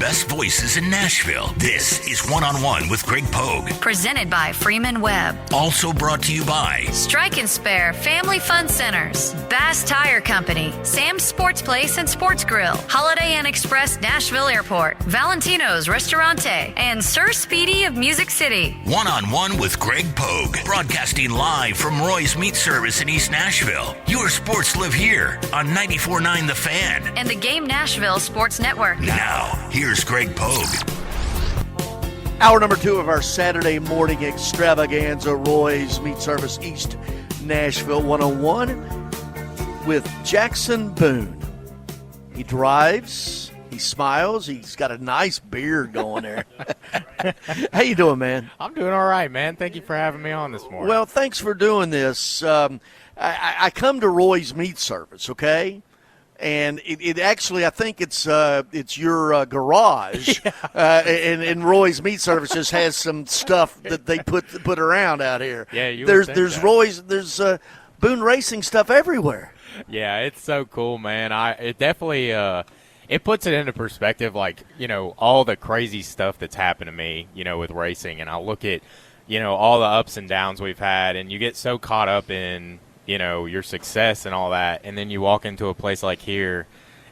best voices in Nashville. This is One-on-One with Greg Pogue. Presented by Freeman Webb. Also brought to you by Strike and Spare Family Fun Centers, Bass Tire Company, Sam's Sports Place and Sports Grill, Holiday Inn Express Nashville Airport, Valentino's Restaurante, and Sir Speedy of Music City. One-on-One with Greg Pogue, broadcasting live from Roy's Meat Service in East Nashville. Your sports live here on 94.9 The Fan And the Game Nashville Sports Network. Now, here's Greg Pogue. Hour number 2 of our Saturday morning extravaganza, Roy's Meat Service East Nashville 101 with Jackson Boone. He drives, he smiles, he's got a nice beard going there. How you doing, man? I'm doing all right, man. Thank you for having me on this morning. Well, thanks for doing this. I come to Roy's Meat Service, okay? And it actually, I think it's your garage, and Roy's Meat Service just has some stuff that they put around out here. Yeah, there's Roy's, there's Boone Racing stuff everywhere. Yeah, it's so cool, man. It definitely it puts it into perspective, like, you know, all the crazy stuff that's happened to me, you know, with racing, and I'll look at, you know, all the ups and downs we've had, and you get so caught up in, you know, your success and all that, and then you walk into a place like here,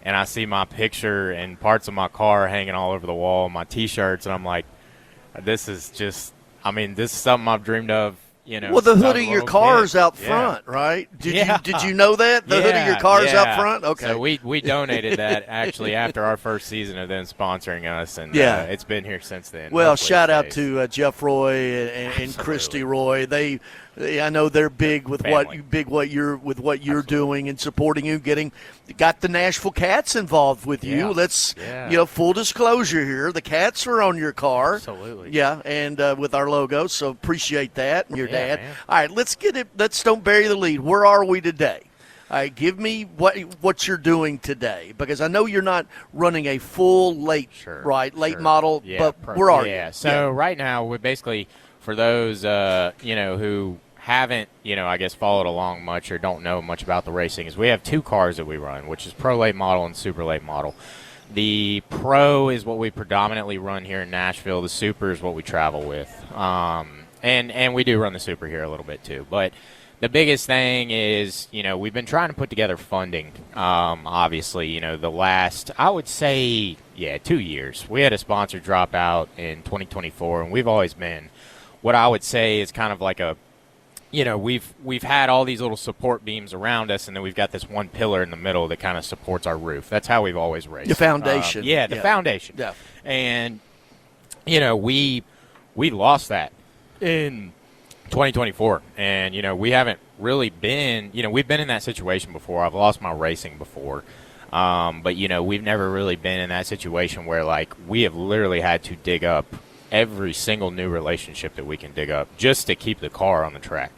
and I see my picture and parts of my car hanging all over the wall, my T-shirts, and I'm like, this is just, I mean, this is something I've dreamed of, you know. Well, the since I hood was of a your little car is kid. out front, right? Did you know that? The Yeah, hood of your car is out front? Okay. So we donated that actually after our first season of them sponsoring us, and it's been here since then. Well, Hopefully shout it out stays. to Jeff Roy and Christy Roy. I know they're big with Family. what you're doing and supporting you. Got the Nashville Cats involved with you. Yeah. Let's Yeah. Full disclosure here. The Cats are on your car. Absolutely. Yeah, and with our logo, so appreciate that and your Yeah, dad. man. All right, let's get it. Let's don't bury the lead. Where are we today? All right, give me what you're doing today, because I know you're not running a full late model, Yeah, but where are you? Yeah, so right now we're basically, for those you know, who haven't, you know, I guess followed along much or don't know much about the racing, is we have 2 cars that we run, which is Pro Late Model and Super Late Model. The Pro is what we predominantly run here in Nashville. The Super is what we travel with, and we do run the Super here a little bit too, but the biggest thing is, you know, we've been trying to put together funding. Obviously, you know, the last, I would say, 2 years. We had a sponsor drop out in 2024, and we've always been, what I would say is kind of like a, you know, we've had all these little support beams around us, and then we've got this one pillar in the middle that kind of supports our roof. That's how we've always raced. The foundation. The foundation. Yeah. And, you know, we lost that in 2024, and, you know, we haven't really been, you know, we've been in that situation before. I've lost my racing before, but, you know, we've never really been in that situation where, like, we have literally had to dig up every single new relationship that we can dig up just to keep the car on the track.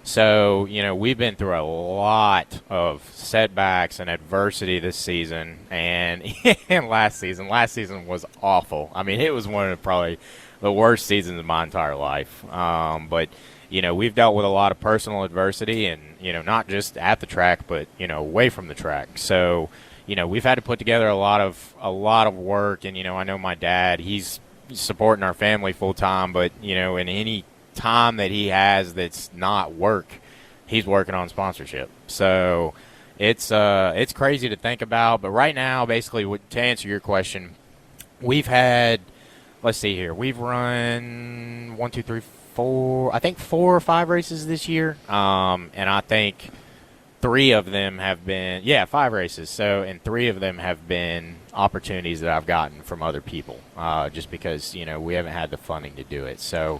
So, you know, we've been through a lot of setbacks and adversity this season, and last season was awful. I mean, it was one of probably the worst seasons of my entire life. But, you know, we've dealt with a lot of personal adversity, and, you know, not just at the track, but, you know, away from the track. So, you know, we've had to put together a lot of work, and, you know, I know my dad, he's supporting our family full time, but, you know, in any time that he has that's not work, he's working on sponsorship. So it's crazy to think about. But right now, basically, to answer your question, we've had, let's see here, we've run 1, 2, 3, 4, I think 4 or 5 races this year, and I think 3 of them have been 5 races. So, and 3 of them have been opportunities that I've gotten from other people, just because, you know, we haven't had the funding to do it. So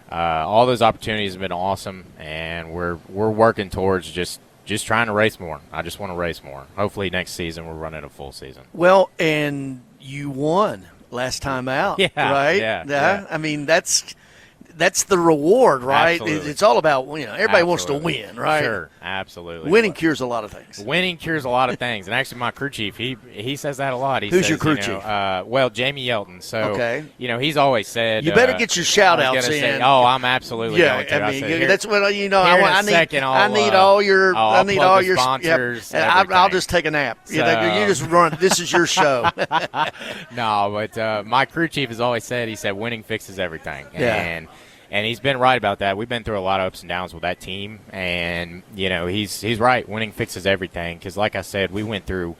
all those opportunities have been awesome, and we're working towards just trying to race more. I just want to race more. Hopefully next season we're running a full season. Well, and you won last time out, right? Yeah. I mean, that's that's the reward, right? Absolutely. It's all about, everybody wants to Absolutely. win, right? Sure, absolutely. Winning cures a lot of things. Winning cures a lot of things, and actually, my crew chief he says that a lot. Who's your crew chief? Well, Jamie Yelton. So okay. He's always said you better get your shout outs in. Say, I'm absolutely going to. I mean, said, that's what I need all your sponsors. I'll just take a nap. So, you just run. This is your show. No, but my crew chief has always said, he said, winning fixes everything. Yeah. And he's been right about that. We've been through a lot of ups and downs with that team, and he's right. Winning fixes everything because, like I said, we went through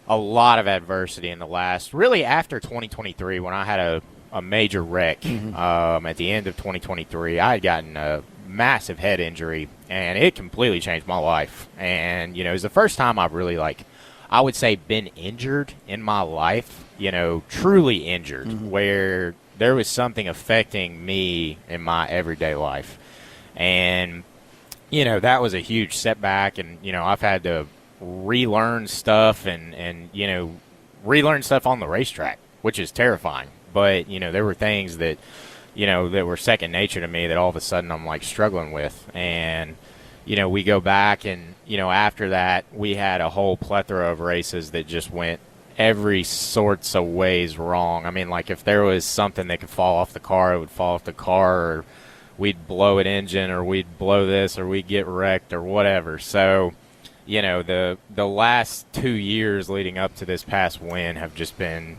a lot of adversity in the really after 2023 when I had a major wreck. At the end of 2023, I had gotten a massive head injury, and it completely changed my life. And it was the first time I've really I would say been injured in my life. Truly injured, where there was something affecting me in my everyday life. And, that was a huge setback. And, I've had to relearn stuff and relearn stuff on the racetrack, which is terrifying. But, there were things that, that were second nature to me that all of a sudden I'm, struggling with. And, we go back and, after that, we had a whole plethora of races that just went every sorts of ways wrong. I mean, if there was something that could fall off the car, it would fall off the car, or we'd blow an engine, or we'd blow this, or we'd get wrecked, or whatever. So, the last 2 years leading up to this past win have just been,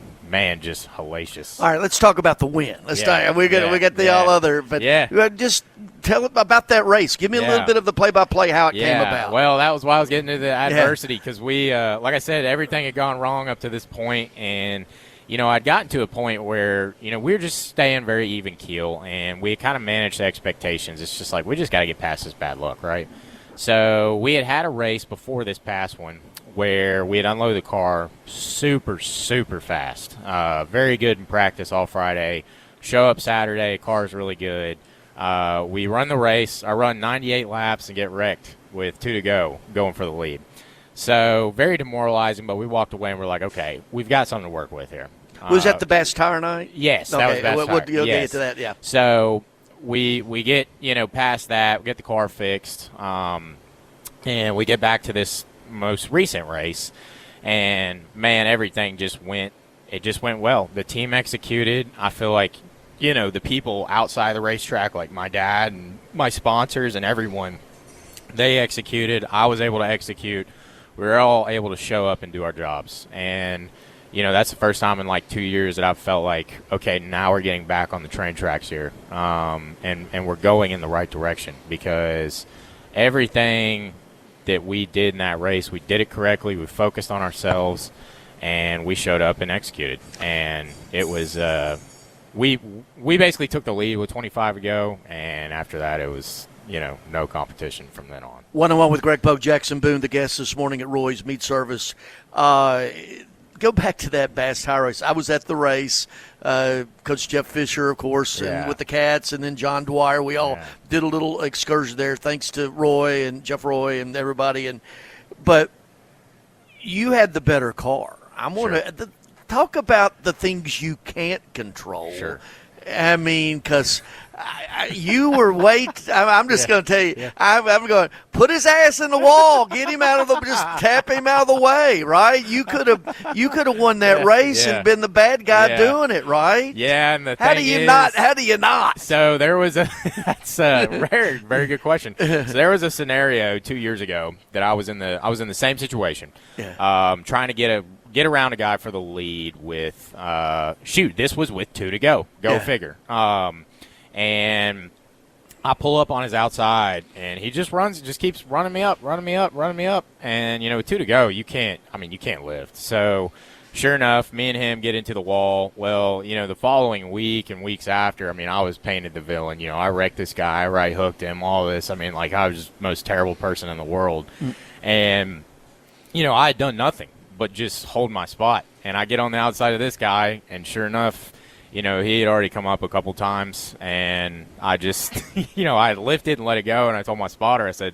just hellacious. All right, let's talk about the win. We got the all other, but just tell about that race. Give me a little bit of the play-by-play how it came about. Well, that was why I was getting to the adversity because we, like I said, everything had gone wrong up to this point, and I'd gotten to a point where we were just staying very even keel, and we kind of managed the expectations. It's just we just got to get past this bad luck, right? So we had a race before this past one where we had unloaded the car super, super fast. Very good in practice all Friday. Show up Saturday, car's really good. We run the race. I run 98 laps and get wrecked with 2 to go, going for the lead. So very demoralizing, but we walked away and we're like, okay, we've got something to work with here. Was that the Bass Tire night? Yes, that was Bass Tire. You'll get to that, yeah. So we get, past that, we get the car fixed, and we get back to this most recent race, and, everything just went well. The team executed. I feel like, the people outside the racetrack, like my dad and my sponsors and everyone, they executed. I was able to execute. We were all able to show up and do our jobs. And, that's the first time in 2 years that I've felt like, okay, now we're getting back on the train tracks here. And we're going in the right direction because everything that we did in that race, we did it correctly. We focused on ourselves, and we showed up and executed. And it was we basically took the lead with 25 to go, and after that it was no competition from then on. 1-on-1 with Greg Pogue, Jackson Boone, the guest this morning at Roy's Meat Service. Go back to that Bass Tire race. I was at the race. Coach Jeff Fisher, of course, and with the Cats, and then John Dwyer. We all did a little excursion there, thanks to Roy and Jeff Roy and everybody. But you had the better car. I'm going to talk about the things you can't control. Sure. I mean, because you were I'm just going to tell you. I'm going put his ass in the wall, get him out of just tap him out of the way, right? You could have won that race and been the bad guy doing it, right? Yeah, and how do you not? So there was that's a very, very good question. So there was a scenario 2 years ago that I was in the same situation, trying to get around a guy for the lead with this was with 2 to go. Go figure. And I pull up on his outside, and he just keeps running me up. And, with 2 to go, you can't lift. So, sure enough, me and him get into the wall. Well, the following week and weeks after, I was painted the villain. I wrecked this guy, I right hooked him, all this. I was just the most terrible person in the world. And, I had done nothing but just hold my spot. And I get on the outside of this guy, and sure enough, he had already come up a couple times, and I just, I lifted and let it go, and I told my spotter, I said,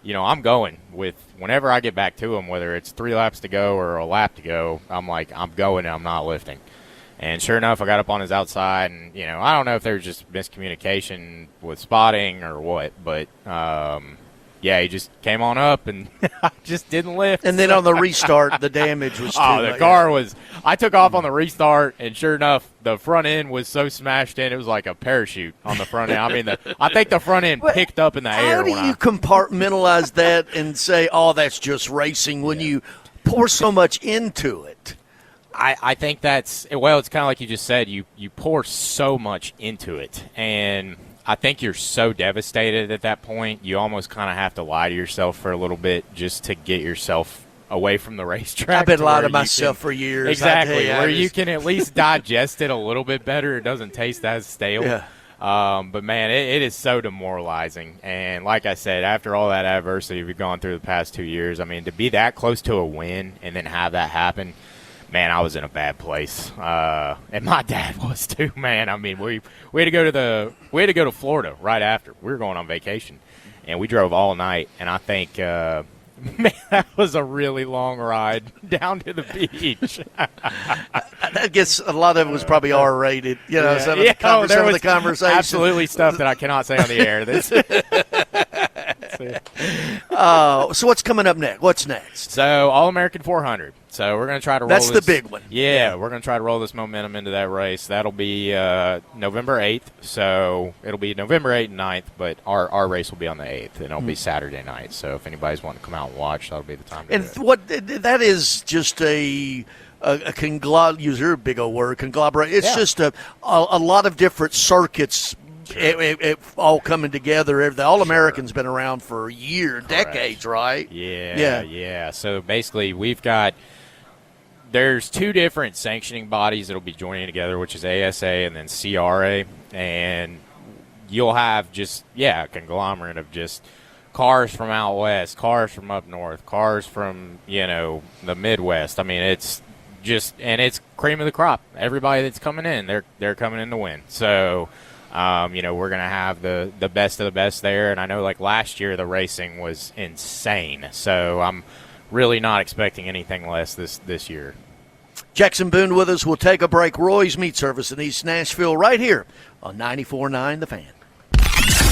I'm going with whenever I get back to him, whether it's 3 laps to go or a lap to go, I'm going and I'm not lifting. And sure enough, I got up on his outside, and, I don't know if there was just miscommunication with spotting or what, but, he just came on up, and I just didn't lift. And then on the restart, the damage was the car was – I took off on the restart, and sure enough, the front end was so smashed in, it was like a parachute on the front end. I mean, I think the front end picked up in the air. How do you compartmentalize that and say, that's just racing when you pour so much into it? I think that's – well, it's kind of like you just said. You pour so much into it, and I think you're so devastated at that point, you almost kind of have to lie to yourself for a little bit just to get yourself away from the racetrack. I've been lying to myself for years. Exactly, where you can at least digest it a little bit better. It doesn't taste as stale. Yeah. But, man, it is so demoralizing. And like I said, after all that adversity we've gone through the past 2 years, I mean, to be that close to a win and then have that happen, man, I was in a bad place. And my dad was too, man. I mean, we had to go to Florida right after. We were going on vacation, and we drove all night. And I think, man, that was a really long ride down to the beach. I guess a lot of it was probably R-rated. Some of the conversation. Absolutely stuff that I cannot say on the air. So what's coming up next? What's next? So All-American 400. So we're going to try to roll That's this. the big one. Yeah, we're going to try to roll this momentum into that race. That'll be November 8th. So it'll be November 8th and 9th, but our race will be on the 8th, and it'll be Saturday night. So if anybody's wanting to come out and watch, that'll be the time to do it. That is just a conglomerate. Use your big old word, conglomerate. It's just a lot of different circuits. Sure. It all coming together. The All-American's been around for decades, right? Yeah. So basically, there's two different sanctioning bodies that'll be joining together, which is ASA and then CRA, and you'll have a conglomerate of just cars from out west, cars from up north, cars from the Midwest. I mean, it's cream of the crop. Everybody that's coming in, they're coming in to win. So. We're going to have the best of the best there. And I know, like, last year the racing was insane. So I'm really not expecting anything less this year. Jackson Boone with us. We'll take a break. Roy's Meat Service in East Nashville right here on 94.9 The Fan.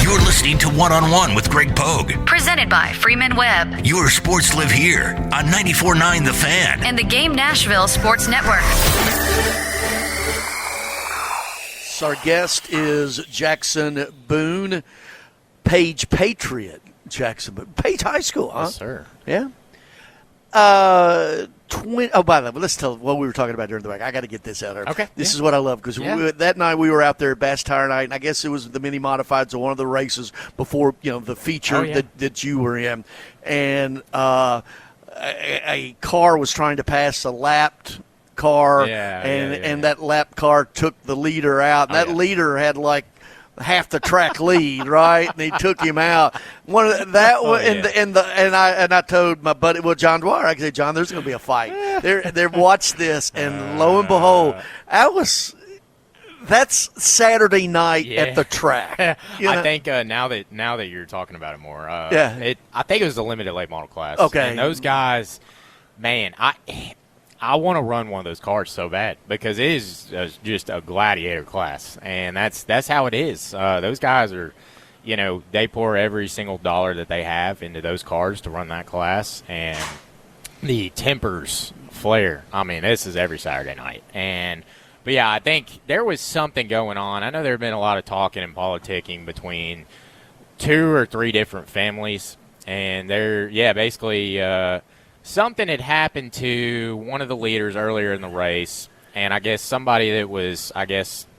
You're listening to One-on-One with Greg Pogue. Presented by Freeman Webb. Your sports live here on 94.9 The Fan. And the Game Nashville Sports Network. Our guest is Jackson Boone, Page Patriot. Jackson Boone, Page High School, huh? Yes, sir. Yeah. By the way, let's tell what we were talking about during the break. I got to get this out there. Okay. This is what I love because that night we were out there at Bass Tire Night, and I guess it was the mini modifieds of one of the races before the feature that you were in, and a car was trying to pass a lapped car, and that lap car took the leader out. And that leader had like half the track lead, right? And he took him out. And I told my buddy, John Dwyer, I said, John, there's going to be a fight. There, watch this, and lo and behold, that's Saturday night at the track. I think now that you're talking about it more, I think it was the limited late model class. Okay, and those guys, man, I want to run one of those cars so bad because it is just a gladiator class, and that's how it is. Those guys are, they pour every single dollar that they have into those cars to run that class, and the tempers flare. I mean, this is every Saturday night. But I think there was something going on. I know there have been a lot of talking and politicking between 2 or 3 different families, and basically something had happened to one of the leaders earlier in the race, and I guess somebody that was,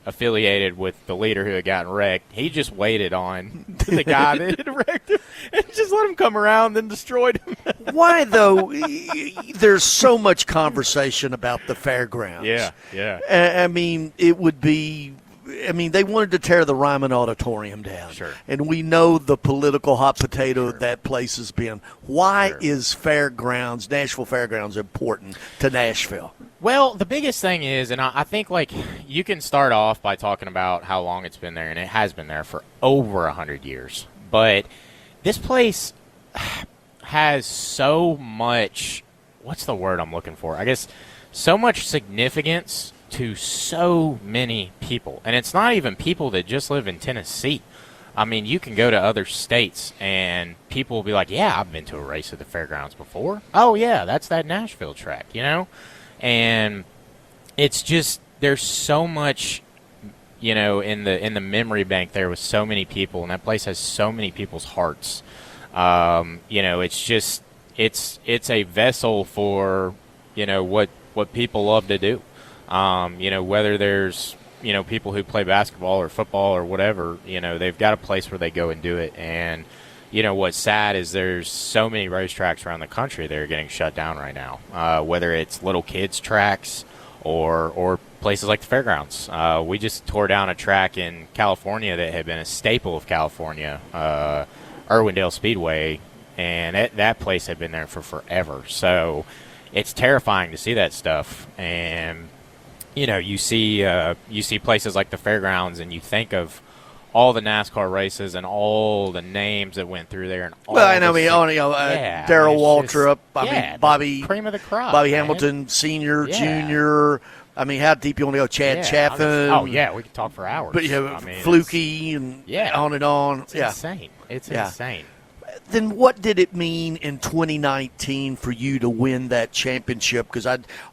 affiliated with the leader who had gotten wrecked, he just waited on the guy that had wrecked him and just let him come around and then destroyed him. Why, though? There's so much conversation about the fairgrounds. Yeah. I mean, it would be – they wanted to tear the Ryman Auditorium down. Sure. And we know the political hot potato that place has been. Why is Nashville Fairgrounds, important to Nashville? Well, the biggest thing is, and I think, you can start off by talking about how long it's been there, and it has been there for over 100 years. But this place has so much, what's the word I'm looking for? I guess so much significance to so many people. And it's not even people that just live in Tennessee. I mean, you can go to other states and people will be like, yeah, I've been to a race at the fairgrounds before. Oh, yeah, that's that Nashville track, you know? And it's just, there's so much, you know, in the memory bank there with so many people, and that place has so many people's hearts. You know, it's just, it's a vessel for, you know, what people love to do. You know, whether there's, you know, people who play basketball or football or whatever, you know, they've got a place where they go and do it. And, you know, what's sad is there's so many racetracks around the country that are getting shut down right now, whether it's little kids' tracks or places like the fairgrounds. We just tore down a track in California that had been a staple of California, Irwindale Speedway, and that place had been there for forever. So it's terrifying to see that stuff. And you know, you see places like the fairgrounds, and you think of all the NASCAR races and all the names that went through there. And all Darrell Waltrip, Bobby, cream of the crop, Bobby Hamilton Sr., Jr. I mean, how deep you want to go? Chad Chaffin. We could talk for hours. But Fluky and on and on. It's insane. It's insane. Then what did it mean in 2019 for you to win that championship? Because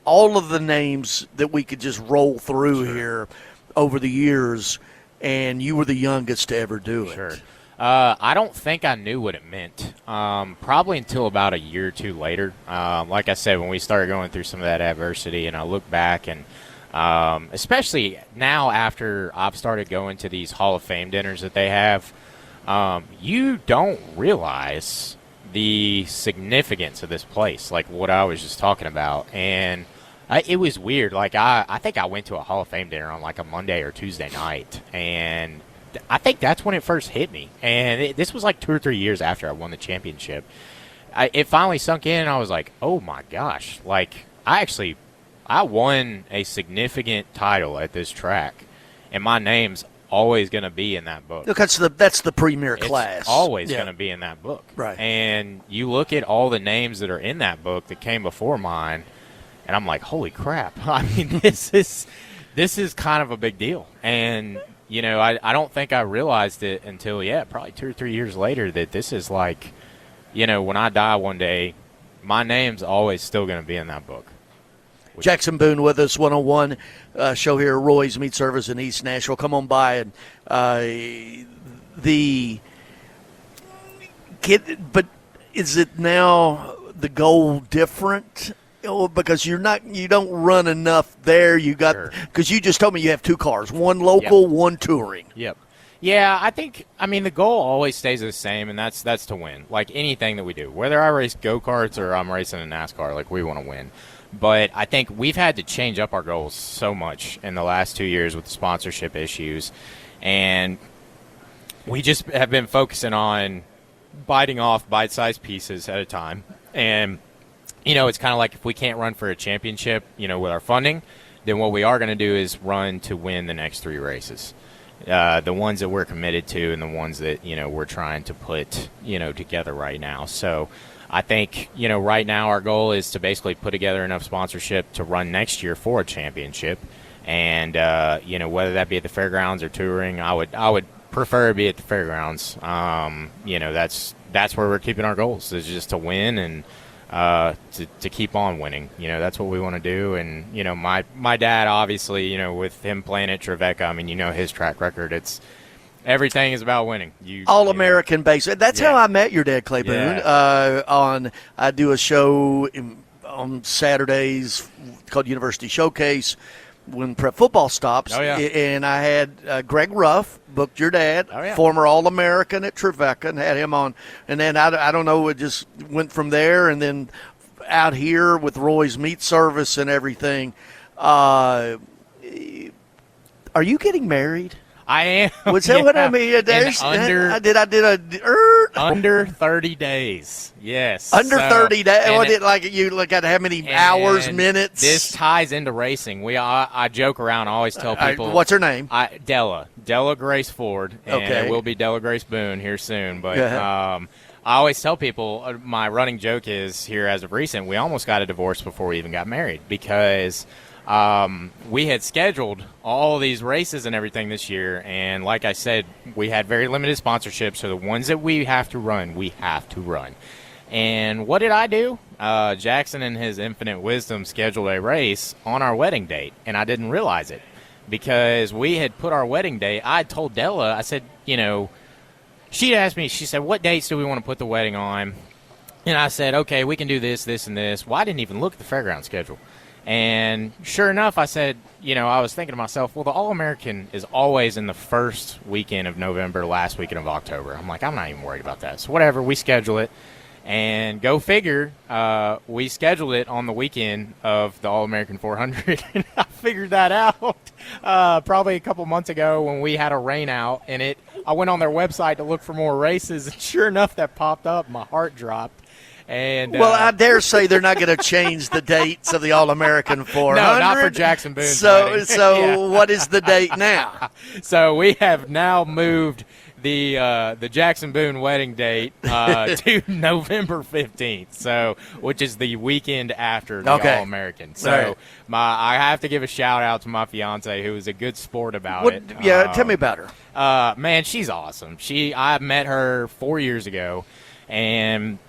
all of the names that we could just roll through here over the years, and you were the youngest to ever do it. Sure. I don't think I knew what it meant. Probably until about a year or two later. Like I said, when we started going through some of that adversity, and I look back, and especially now after I've started going to these Hall of Fame dinners that they have, you don't realize the significance of this place, like what I was just talking about. And it was weird. Like, I think I went to a Hall of Fame dinner on like a Monday or Tuesday night, and I think that's when it first hit me. And this was like 2 or 3 years after I won the championship. It finally sunk in, and I was like, oh my gosh. Like, I won a significant title at this track, and my name's always going to be in that book. Look, that's the premier class. It's always going to be in that book. Right. And you look at all the names that are in that book that came before mine, and I'm like, holy crap. I mean, this is kind of a big deal. And, you know, I don't think I realized it until, probably 2 or 3 years later, that this is like, you know, when I die one day, my name's always still going to be in that book. Jackson Boone with us, 101 show here at Roy's Meat Service in East Nashville. Come on by and but is it now the goal different? Because you don't run enough there. You got because you just told me you have 2 cars, one local, one touring. Yep. Yeah, I mean, the goal always stays the same, and that's to win. Like anything that we do, whether I race go-karts or I'm racing a NASCAR, like we want to win. But I think we've had to change up our goals so much in the last 2 years with the sponsorship issues. And we just have been focusing on biting off bite-sized pieces at a time. And, you know, it's kind of like if we can't run for a championship, you know, with our funding, then what we are going to do is run to win the next 3 races. The ones that we're committed to and the ones that, you know, we're trying to put, you know, together right now. So I think, you know, right now our goal is to basically put together enough sponsorship to run next year for a championship. And, you know, whether that be at the fairgrounds or touring, I would prefer to be at the fairgrounds. You know, that's where we're keeping our goals, is just to win and to keep on winning. You know, that's what we want to do. And, you know, my dad, obviously, you know, with him playing at Trevecca, I mean, you know, his track record, everything is about winning. All-American base. That's how I met your dad, Clay Boone. I do a show on Saturdays called University Showcase when prep football stops. And I had Greg Ruff booked your dad, former All-American at Trevecca, and had him on. And then I don't know, it just went from there. And then out here with Roy's Meat Service and everything. Are you getting married? I am. Was that what I mean? Under 30 days. Yes. Under 30 days. You look at how many hours, minutes? This ties into racing. I joke around. I always tell people. What's her name? Della Grace Ford. And it will be Della Grace Boone here soon. But I always tell people, my running joke is, here as of recent, we almost got a divorce before we even got married, because we had scheduled all these races and everything this year, and like I said, we had very limited sponsorships, so the ones that we have to run, we have to run. And what did I do? Jackson, in his infinite wisdom, scheduled a race on our wedding date, and I didn't realize it because we had put our wedding date. I told Della, I said, she asked me, she said, what dates do we want to put the wedding on? And I said, okay, we can do this, this, and this. Well, I didn't even look at the fairground schedule. And sure enough, I said, I was thinking to myself, well, the All-American is always in the first weekend of November, last weekend of October. I'm like, I'm not even worried about that. So whatever, we schedule it. And go figure, we scheduled it on the weekend of the All-American 400. And I figured that out probably a couple months ago when we had a rain out. And I went on their website to look for more races. And sure enough, that popped up. My heart dropped. And, well, I dare say they're not going to change the dates of the All-American 400. No, not for Jackson Boone. So yeah. What is the date now? So we have now moved the Jackson Boone wedding date to November 15th, so which is the weekend after the All-American. So I have to give a shout-out to my fiance, who is a good sport about it. Yeah, tell me about her. Man, she's awesome. I met her 4 years ago, and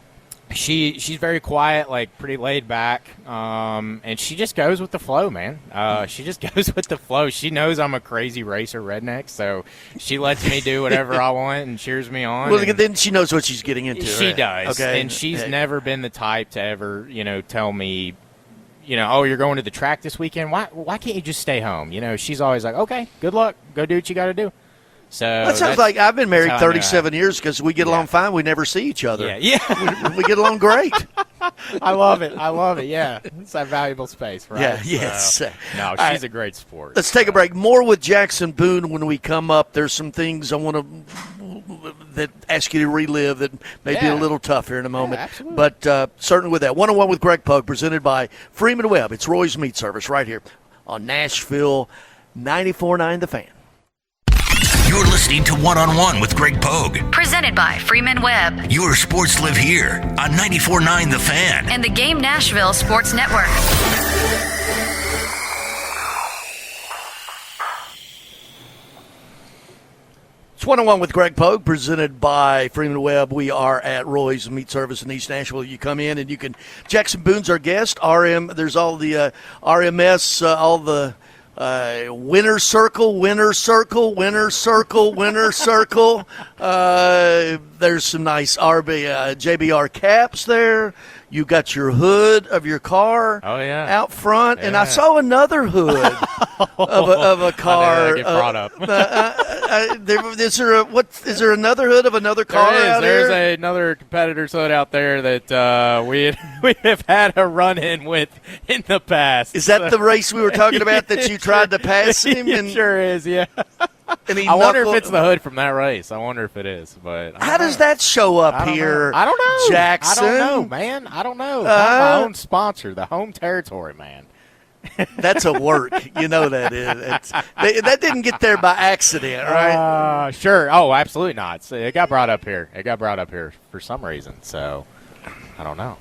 she's very quiet, like pretty laid back, and she just goes with the flow, man. She just goes with the flow. She knows I'm a crazy racer redneck, so she lets me do whatever I want and cheers me on. Well, then she knows what she's getting into. She right? does, okay. And she's never been the type to ever, tell me, oh, you're going to the track this weekend. Why can't you just stay home? She's always like, okay, good luck, go do what you got to do. So that sounds like I've been married 37 years because we get along fine. We never see each other. Yeah. we get along great. I love it. Yeah. It's that valuable space, right? Yeah, yes. No, she's a great sport. Let's take a break. More with Jackson Boone when we come up. There's some things I want to ask you to relive that may be a little tough here in a moment. Yeah, absolutely. But certainly with that. 101 with Greg Pogue, presented by Freeman Webb. It's Roy's Meat Service right here on Nashville 94.9 The Fan. You're listening to One-on-One with Greg Pogue. Presented by Freeman Webb. Your sports live here on 94.9 The Fan. And the Game Nashville Sports Network. It's 101 with Greg Pogue, presented by Freeman Webb. We are at Roy's Meat Service in East Nashville. You come in and you can. Jackson Boone's our guest. There's all the RMS, all the. Winner circle. There's some nice JBR caps there. You got your hood of your car out front, and I saw another hood of a car. Get brought up. Is there another hood of another car out there? There's another competitor's hood out there that we have had a run-in with in the past. Is that the race we were talking about that you tried to pass him? It sure is, yeah. I wonder if it's the hood from that race. I wonder if it is. But how does that show up here? I don't know, Jackson. I don't know, man. I don't know. My own sponsor, the home territory, man. That's a work. You know that is. That didn't get there by accident, right? Sure. Oh, absolutely not. It got brought up here. For some reason. So I don't know.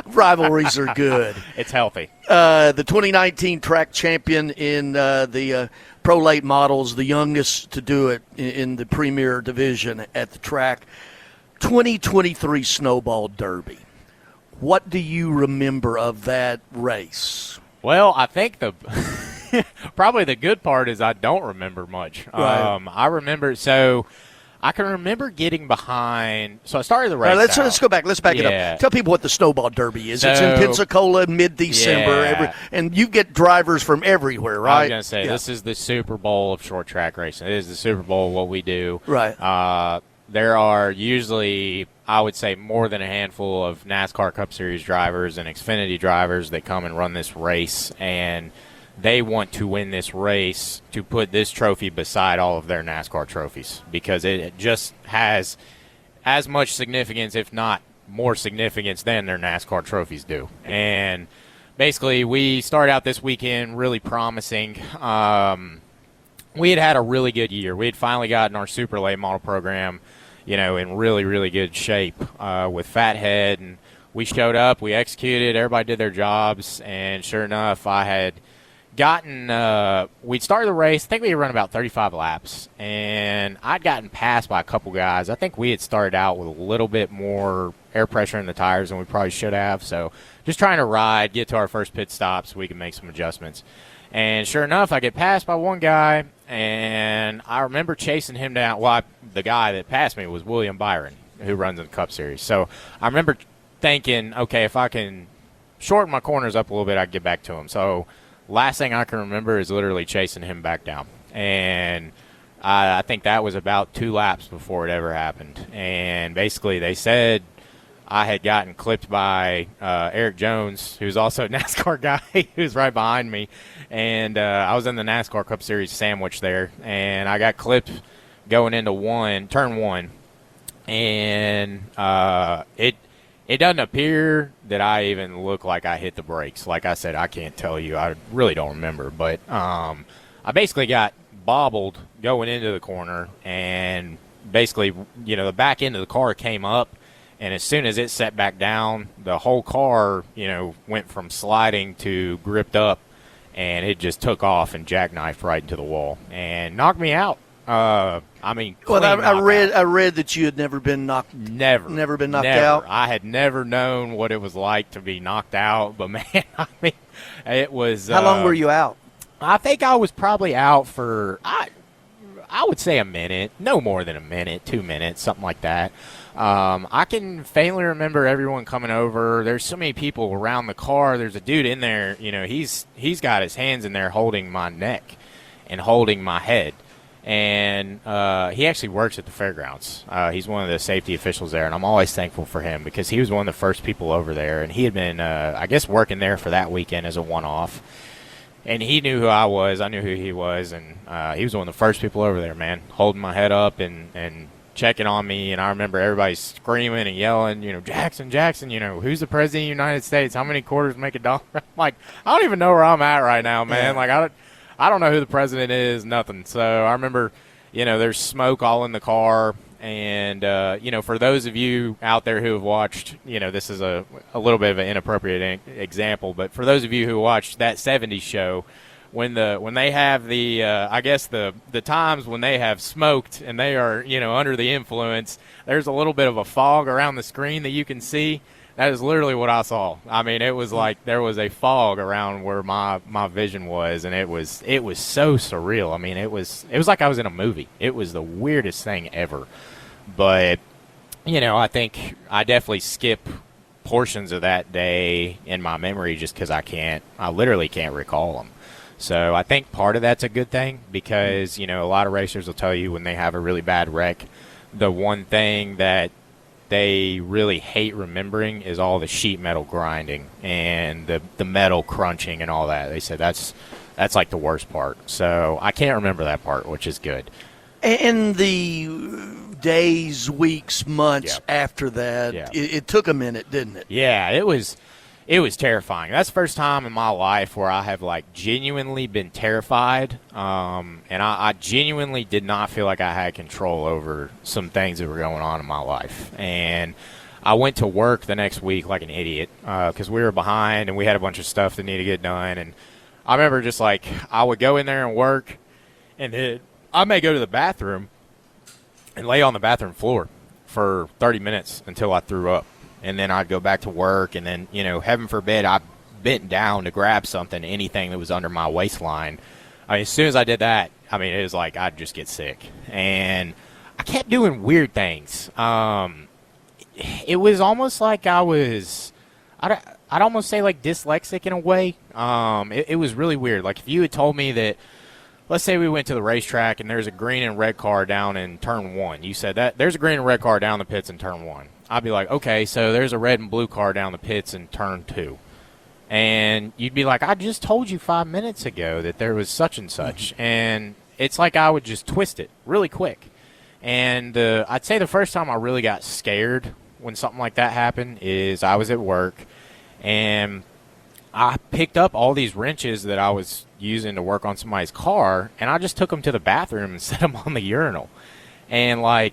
Rivalries are good. It's healthy. The 2019 track champion in the Pro Late Models, the youngest to do it in the Premier Division at the track. 2023 Snowball Derby. What do you remember of that race? Well, I think probably the good part is I don't remember much. Right. I remember I can remember getting behind. So I started the race. Let's go back. Let's back it up. Tell people what the Snowball Derby is. It's in Pensacola, mid-December, and you get drivers from everywhere, right? I was going to say this is the Super Bowl of short track racing. It is the Super Bowl of what we do. Right. There are usually, I would say, more than a handful of NASCAR Cup Series drivers and Xfinity drivers that come and run this race, and they want to win this race to put this trophy beside all of their NASCAR trophies because it just has as much significance, if not more significance, than their NASCAR trophies do. And basically, we started out this weekend really promising. We had a really good year. We had finally gotten our super late model program, in really, really good shape with Fathead and we showed up, we executed, everybody did their jobs, and sure enough, I had gotten we'd started the race. I think we had run about 35 laps, and I'd gotten passed by a couple guys. I think we had started out with a little bit more air pressure in the tires than we probably should have, so just trying to ride, get to our first pit stop so we can make some adjustments. And sure enough, I get passed by one guy, and I remember chasing him down. Well, the guy that passed me was William Byron, who runs in the Cup Series. So I remember thinking, okay, if I can shorten my corners up a little bit, I can get back to him. So last thing I can remember is literally chasing him back down. And I think that was about 2 laps before it ever happened. And basically they said I had gotten clipped by Eric Jones, who's also a NASCAR guy, who's right behind me. And I was in the NASCAR Cup Series sandwich there, and I got clipped going into turn one. And it doesn't appear that I even look like I hit the brakes. Like I said, I can't tell you. I really don't remember. But I basically got bobbled going into the corner, and basically, the back end of the car came up. And as soon as it set back down, the whole car, went from sliding to gripped up, and it just took off and jackknifed right into the wall and knocked me out. I read that you had never been knocked. Never been knocked out. I had never known what it was like to be knocked out. But man, it was. How long were you out? I think I was probably out for I would say a minute, no more than a minute, 2 minutes, something like that. I can faintly remember everyone coming over. There's so many people around the car. There's a dude in there, he's got his hands in there holding my neck and holding my head. And he actually works at the fairgrounds. He's one of the safety officials there, and I'm always thankful for him because he was one of the first people over there. And he had been, I guess, working there for that weekend as a one-off. And he knew who I was. I knew who he was. And he was one of the first people over there, man, holding my head up and checking on me. And I remember everybody screaming and yelling, Jackson, who's the president of the United States? How many quarters make $1? I'm like, I don't even know where I'm at right now, man. Yeah. Like, I don't know who the president is, nothing. So I remember, there's smoke all in the car. And, for those of you out there who have watched, this is a little bit of an inappropriate example, but for those of you who watched that 70s show, when they have the times when they have smoked and they are, under the influence, there's a little bit of a fog around the screen that you can see. That is literally what I saw. I mean, it was like there was a fog around where my vision was, and it was so surreal. I mean, it was like I was in a movie. It was the weirdest thing ever. But, I think I definitely skip portions of that day in my memory just because I literally can't recall them. So I think part of that's a good thing because, a lot of racers will tell you when they have a really bad wreck, the one thing that they really hate remembering is all the sheet metal grinding and the metal crunching and all that. They said that's like the worst part. So I can't remember that part, which is good. And the days, weeks, months after that, it took a minute, didn't it? Yeah, it was terrifying. That's the first time in my life where I have genuinely been terrified, and I genuinely did not feel like I had control over some things that were going on in my life. And I went to work the next week like an idiot because we were behind and we had a bunch of stuff that needed to get done. And I remember just I would go in there and work, and I may go to the bathroom and lay on the bathroom floor for 30 minutes until I threw up. And then I'd go back to work, and then, heaven forbid, I bent down to grab something, anything that was under my waistline. I mean, as soon as I did that, it was like I'd just get sick. And I kept doing weird things. It was almost like I'd almost say dyslexic in a way. It was really weird. Like if you had told me that, let's say we went to the racetrack and there's a green and red car down in turn 1. You said that there's a green and red car down the pits in turn 1. I'd be like, okay, so there's a red and blue car down the pits in turn 2. And you'd be like, I just told you 5 minutes ago that there was such and such. And it's like I would just twist it really quick. And I'd say the first time I really got scared when something like that happened is I was at work, and I picked up all these wrenches that I was using to work on somebody's car, and I just took them to the bathroom and set them on the urinal. And I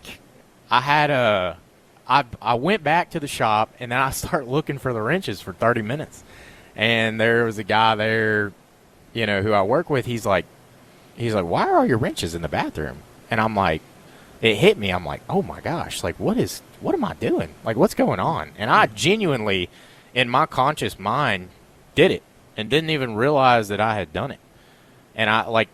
I went back to the shop, and then I start looking for the wrenches for 30 minutes. And there was a guy there, who I work with. He's like, why are all your wrenches in the bathroom? And I'm like, it hit me. I'm like, oh my gosh, like what am I doing? Like what's going on? And I genuinely, in my conscious mind, did it and didn't even realize that I had done it. And I like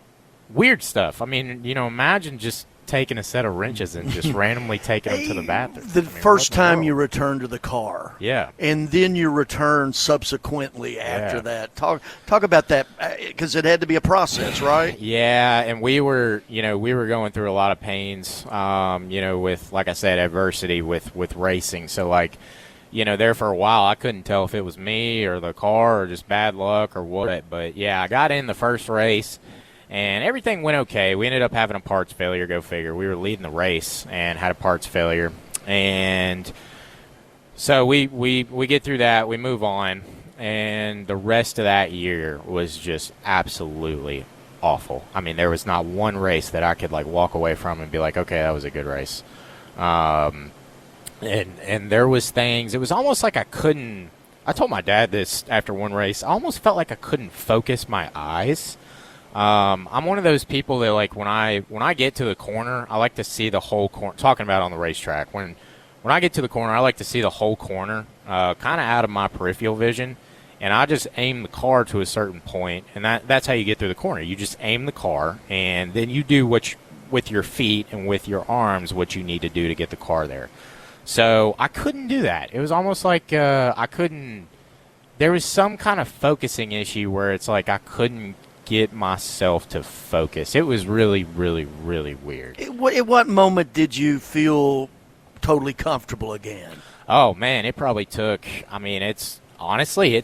weird stuff. I mean, imagine just taking a set of wrenches and just randomly taking them to the bathroom. The first time you return to the car. Yeah. And then you return subsequently after that. Talk about that, because it had to be a process, right? Yeah, and we were going through a lot of pains, with, like I said, adversity with racing. So, like, there for a while I couldn't tell if it was me or the car or just bad luck or what. But, yeah, I got in the first race. And everything went okay. We ended up having a parts failure, go figure. We were leading the race and had a parts failure. And so we get through that. We move on. And the rest of that year was just absolutely awful. I mean, there was not one race that I could, like, walk away from and be like, okay, that was a good race. And there was things. It was almost like I couldn't – I told my dad this after one race. I almost felt like I couldn't focus my eyes. I'm one of those people that, like, when I get to the corner, I like to see the whole corner. Talking about on the racetrack, when I get to the corner, I like to see the whole corner, kind of out of my peripheral vision, and I just aim the car to a certain point, and that's how you get through the corner. You just aim the car, and then you do with your feet and with your arms what you need to do to get the car there. So I couldn't do that. It was almost like I couldn't. There was some kind of focusing issue where it's like I couldn't get myself to focus. It was really, really, really weird. At what moment did you feel totally comfortable again? Oh man, it probably took. I mean, it's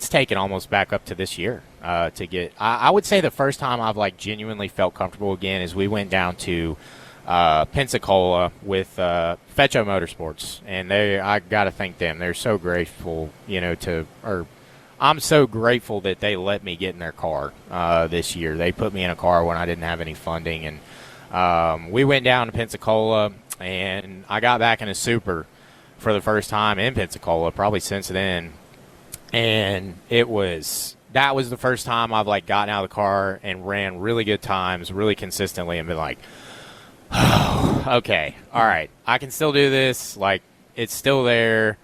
taken almost back up to this year to get. I would say the first time I've like genuinely felt comfortable again is we went down to Pensacola with Fecho Motorsports, and I got to thank them. They're so grateful, I'm so grateful that they let me get in their car this year. They put me in a car when I didn't have any funding, and we went down to Pensacola, and I got back in a Super for the first time in Pensacola, probably since then, and that was the first time I've like gotten out of the car and ran really good times, really consistently, and been like, oh, okay, all right, I can still do this. Like, it's still there.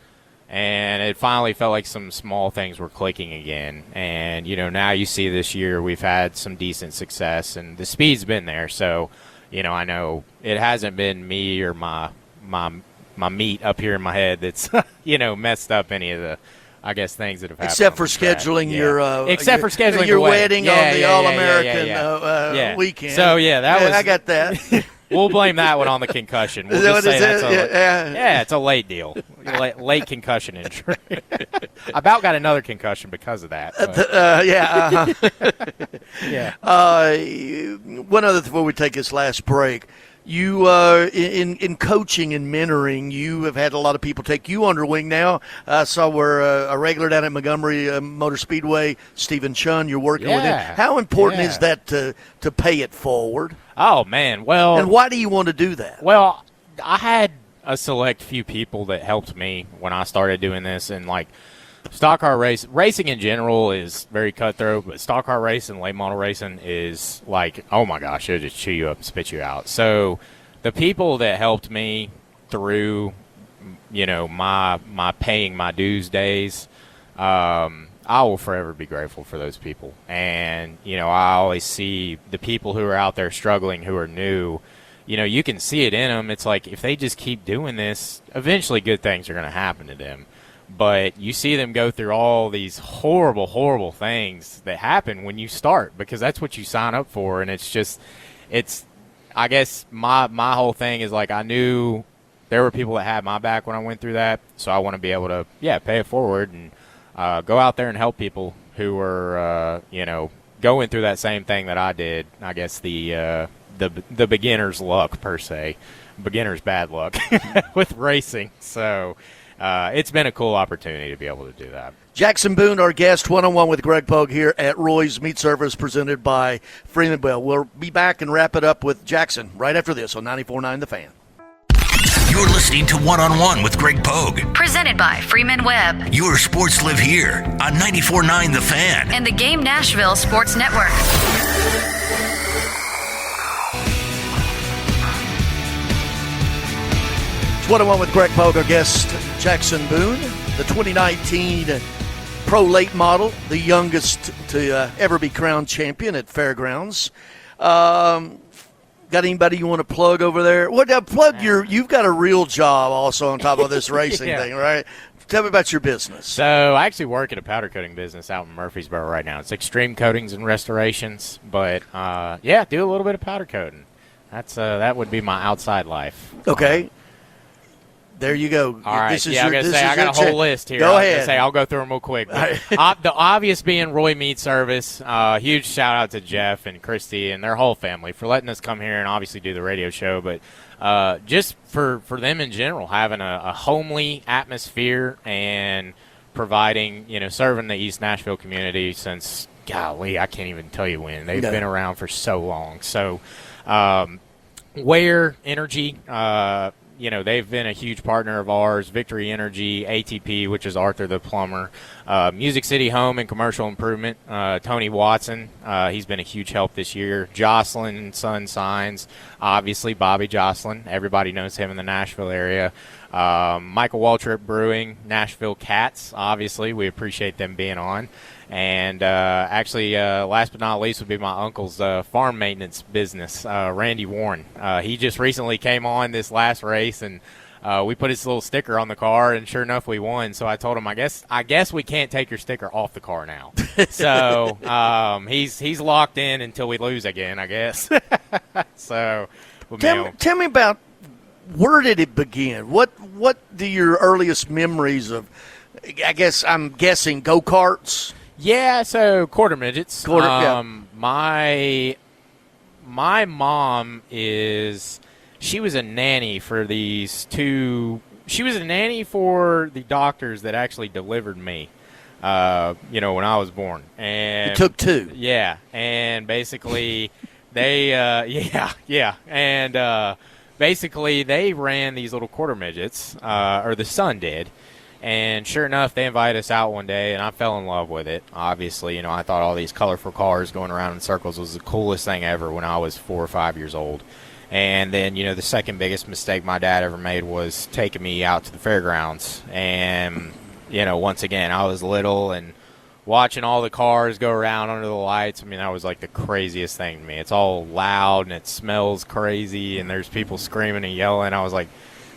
And it finally felt like some small things were clicking again. And, now you see this year we've had some decent success, and the speed's been there. So, I know it hasn't been me or my meat up here in my head that's, messed up any of the, I guess, things that have happened. Except for scheduling your wedding on the All-American weekend. So, that was. I got that. We'll blame that one on the concussion. We'll just say that's it's a late deal. Late concussion injury. I about got another concussion because of that. One other thing before we take this last break. You, in coaching and mentoring, you have had a lot of people take you under wing now. I saw we're a regular down at Montgomery Motor Speedway, Stephen Chun, you're working with him. How important is that to pay it forward? Oh, man. Well, and why do you want to do that? Well, I had a select few people that helped me when I started doing this, and like stock car racing in general is very cutthroat, but stock car racing, late model racing is like, oh my gosh, it'll just chew you up and spit you out. So the people that helped me through, my paying my dues days, I will forever be grateful for those people. And, I always see the people who are out there struggling, who are new, you can see it in them. It's like if they just keep doing this, eventually good things are going to happen to them. But you see them go through all these horrible, horrible things that happen when you start, because that's what you sign up for. And I guess my whole thing is like I knew there were people that had my back when I went through that. So I want to be able to, pay it forward and go out there and help people who were, going through that same thing that I did. I guess the beginner's luck, per se, beginner's bad luck with racing. So it's been a cool opportunity to be able to do that. Jackson Boone, our guest, one-on-one with Greg Pogue here at Roy's Meat Service, presented by Freeman Bell. We'll be back and wrap it up with Jackson right after this on 94.9 The Fan. You're listening to One on One with Greg Pogue. Presented by Freeman Webb Your sports live here on 94.9 The Fan. and the Game Nashville Sports Network. It's One-on-One with Greg Pogue, our guest, Jackson Boone, the 2019 Pro Late Model, the youngest to ever be crowned champion at Fairgrounds. Got anybody you want to plug over there? Plug you've got a real job also on top of this racing thing, right? Tell me about your business. So I actually work at a powder coating business out in Murfreesboro right now. It's Extreme Coatings and Restorations, but do a little bit of powder coating. That would be my outside life. Okay. There you go. All right. This is I got a whole list here. Go ahead. I'll go through them real quick. But, the obvious being Roy Meat Service. Huge shout out to Jeff and Christy and their whole family for letting us come here and obviously do the radio show. But just for them in general, having a homely atmosphere and providing, serving the East Nashville community since, golly, I can't even tell you when. They've been around for so long. So, Ware Energy. They've been a huge partner of ours. Victory Energy, ATP, which is Arthur the Plumber, Music City Home and Commercial Improvement, Tony Watson, he's been a huge help this year. Jocelyn and Son Signs, obviously Bobby Jocelyn, everybody knows him in the Nashville area. Michael Waltrip Brewing, Nashville Cats, obviously we appreciate them being on. And last but not least would be my uncle's farm maintenance business, Randy Warren. He just recently came on this last race, and we put his little sticker on the car, and sure enough, we won. So I told him, I guess we can't take your sticker off the car now. So he's locked in until we lose again, I guess. So tell me about, where did it begin? What do your earliest memories of? I'm guessing go-karts. Yeah, so quarter midgets. Yeah. My mom she was a nanny for these two. She was a nanny for the doctors that actually delivered me, when I was born. And it took two. Yeah, and basically they, and basically they ran these little quarter midgets, or the son did. And sure enough, they invited us out one day, and I fell in love with it. Obviously, I thought all these colorful cars going around in circles was the coolest thing ever when I was 4 or 5 years old. And then, the second biggest mistake my dad ever made was taking me out to the fairgrounds. And, once again, I was little and watching all the cars go around under the lights. I mean, that was like the craziest thing to me. It's all loud, and it smells crazy, and there's people screaming and yelling. I was like,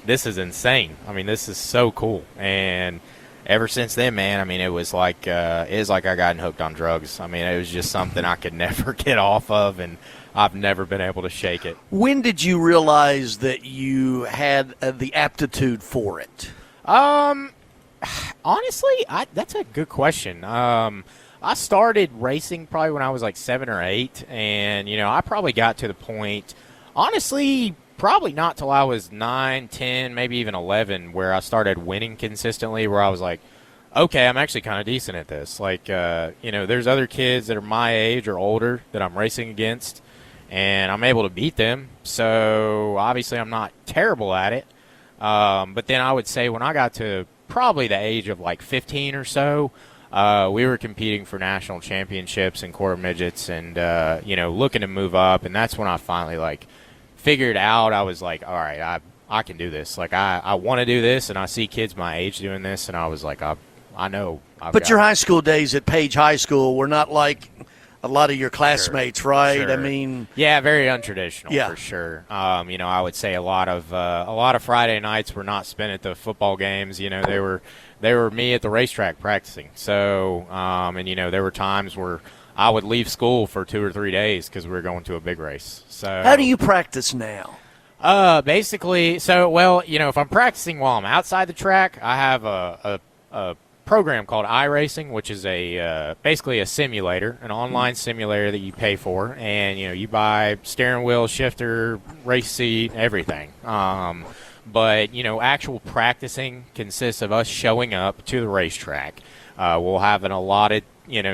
this is insane. I mean, this is so cool. And ever since then, man, I mean, it was like I got hooked on drugs. I mean, it was just something I could never get off of, and I've never been able to shake it. When did you realize that you had the aptitude for it? Honestly, that's a good question. I started racing probably when I was like 7 or 8, and, I probably got to the point, honestly, probably not till I was 9, 10, maybe even 11, where I started winning consistently, where I was like, okay, I'm actually kind of decent at this. Like, there's other kids that are my age or older that I'm racing against, and I'm able to beat them. So, obviously, I'm not terrible at it. But then I would say when I got to probably the age of like 15 or so, we were competing for national championships in quarter midgets and, looking to move up. And that's when I finally, figured out. I was like, all right, I can do this. Like, I want to do this, and I see kids my age doing this, and I was like, I know. But your high school days at Page High School were not like a lot of your classmates, right? Sure. I mean, yeah, very untraditional for sure. I would say a lot of Friday nights were not spent at the football games. They were me at the racetrack practicing. So, there were times where I would leave school for 2 or 3 days because we were going to a big race. So how do you practice now? Basically, if I'm practicing while I'm outside the track, I have a program called iRacing, which is basically a simulator, an online simulator that you pay for, and you buy steering wheel, shifter, race seat, everything. But actual practicing consists of us showing up to the racetrack. We'll have an allotted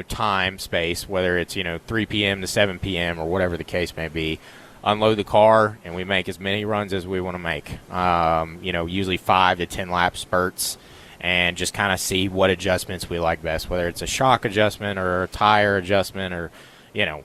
time space, whether it's 3 p.m. to 7 p.m. or whatever the case may be. unload the car, and we make as many runs as we want to make. Usually 5 to 10 lap spurts, and just kind of see what adjustments we like best, whether it's a shock adjustment or a tire adjustment or,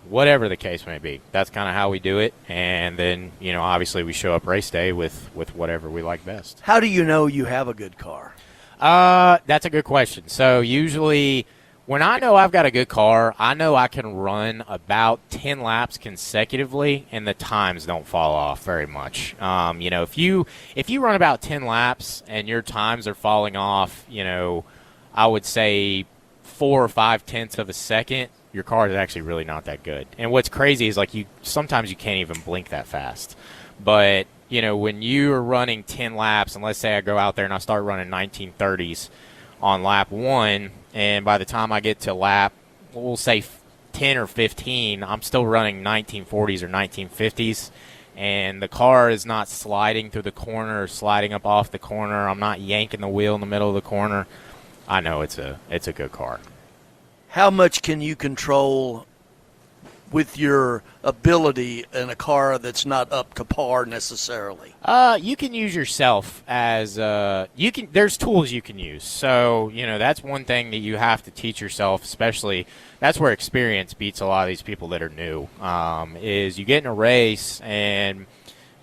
whatever the case may be. That's kind of how we do it. And then, obviously we show up race day with whatever we like best. How do you know you have a good car? That's a good question. So usually when I know I've got a good car, I know I can run about 10 laps consecutively, and the times don't fall off very much. If you run about 10 laps and your times are falling off, I would say 4 or 5 tenths of a second, your car is actually really not that good. And what's crazy is sometimes you can't even blink that fast. But when you are running 10 laps, and let's say I go out there and I start running 1930s on lap 1, and by the time I get to lap, we'll say 10 or 15, I'm still running 1940s or 1950s, and the car is not sliding through the corner or sliding up off the corner. I'm not yanking the wheel in the middle of the corner. I know it's a good car. How much can you control with your ability in a car that's not up to par necessarily? You can use yourself as there's tools you can use. So, that's one thing that you have to teach yourself, especially that's where experience beats a lot of these people that are new, is you get in a race and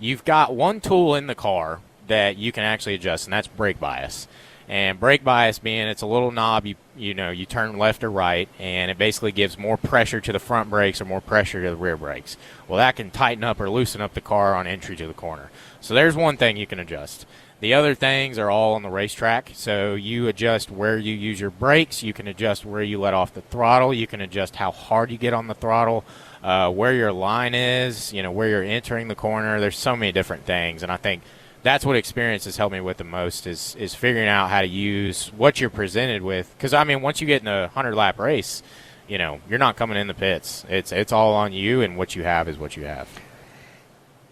you've got one tool in the car that you can actually adjust, and that's brake bias. And brake bias being it's a little knob, you turn left or right, and it basically gives more pressure to the front brakes or more pressure to the rear brakes. Well, that can tighten up or loosen up the car on entry to the corner. So there's one thing you can adjust. The other things are all on the racetrack. So you adjust where you use your brakes. You can adjust where you let off the throttle. You can adjust how hard you get on the throttle, where your line is, where you're entering the corner. There's so many different things, and I think that's what experience has helped me with the most is figuring out how to use what you're presented with. Because, once you get in a 100-lap race, you're not coming in the pits. It's all on you, and what you have is what you have.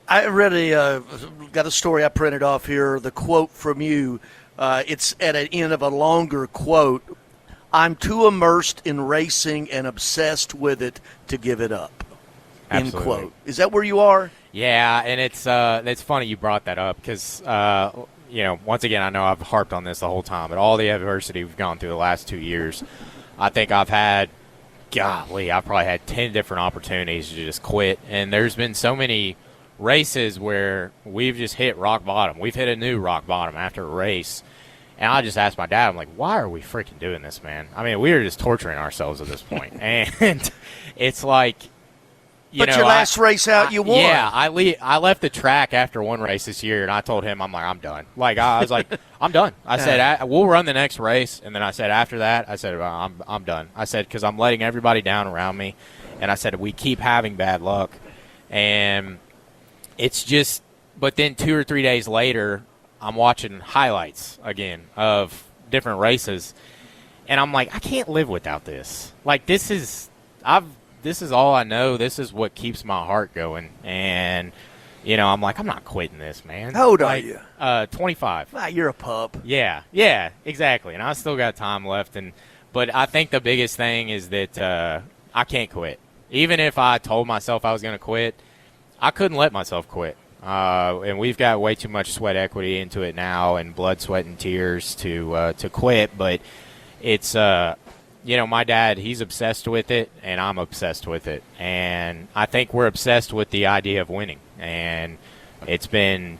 I read got a story I printed off here, the quote from you. It's at an end of a longer quote. I'm too immersed in racing and obsessed with it to give it up. Absolutely. End quote. Is that where you are? Yeah, and it's funny you brought that up because, once again, I know I've harped on this the whole time, but all the adversity we've gone through the last 2 years, I think I've probably had 10 different opportunities to just quit. And there's been so many races where we've just hit rock bottom. We've hit a new rock bottom after a race. And I just asked my dad, I'm like, why are we freaking doing this, man? We are just torturing ourselves at this point. And it's like, your last race out, you won. Yeah, I left the track after one race this year, and I told him, I'm done. I was like, I'm done. I said, we'll run the next race. And then I said, after that, I said, I'm done. I said, because I'm letting everybody down around me. And I said, we keep having bad luck. And it's just, but then 2 or 3 days later, I'm watching highlights again of different races. And I'm like, I can't live without this. This is all I know. This is what keeps my heart going. And, I'm like, I'm not quitting this, man. How old are you? 25. You're a pup. Yeah, exactly. And I still got time left. But I think the biggest thing is that I can't quit. Even if I told myself I was going to quit, I couldn't let myself quit. And we've got way too much sweat equity into it now and blood, sweat, and tears to quit. But it's my dad, he's obsessed with it, and I'm obsessed with it. And I think we're obsessed with the idea of winning. And it's been,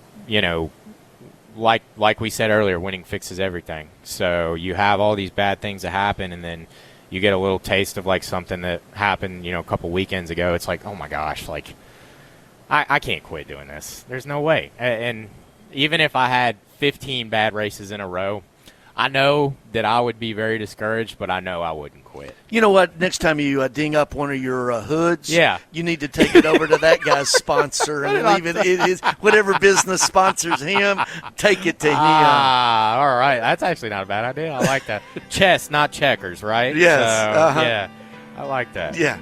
like we said earlier, winning fixes everything. So you have all these bad things that happen, and then you get a little taste of, something that happened, a couple weekends ago. It's like, oh, my gosh, I can't quit doing this. There's no way. And even if I had 15 bad races in a row, I know that I would be very discouraged, but I know I wouldn't quit. You know what? Next time you ding up one of your hoods, yeah, you need to take it over to that guy's sponsor and leave it. It is whatever business sponsors him. Take it to him. All right. That's actually not a bad idea. I like that. Chess, not checkers, right? Yes. So, yeah, I like that. Yeah.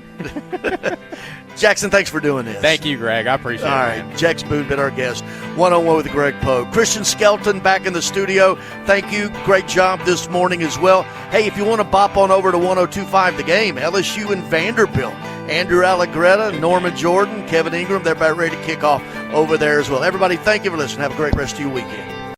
Jackson, thanks for doing this. Thank you, Greg. I appreciate it. All right. Jackson Boone been our guest. One-on-one with Greg Pogue. Christian Skelton back in the studio. Thank you. Great job this morning as well. Hey, if you want to bop on over to 102.5 The Game, LSU and Vanderbilt. Andrew Allegretta, Norman Jordan, Kevin Ingram. They're about ready to kick off over there as well. Everybody, thank you for listening. Have a great rest of your weekend.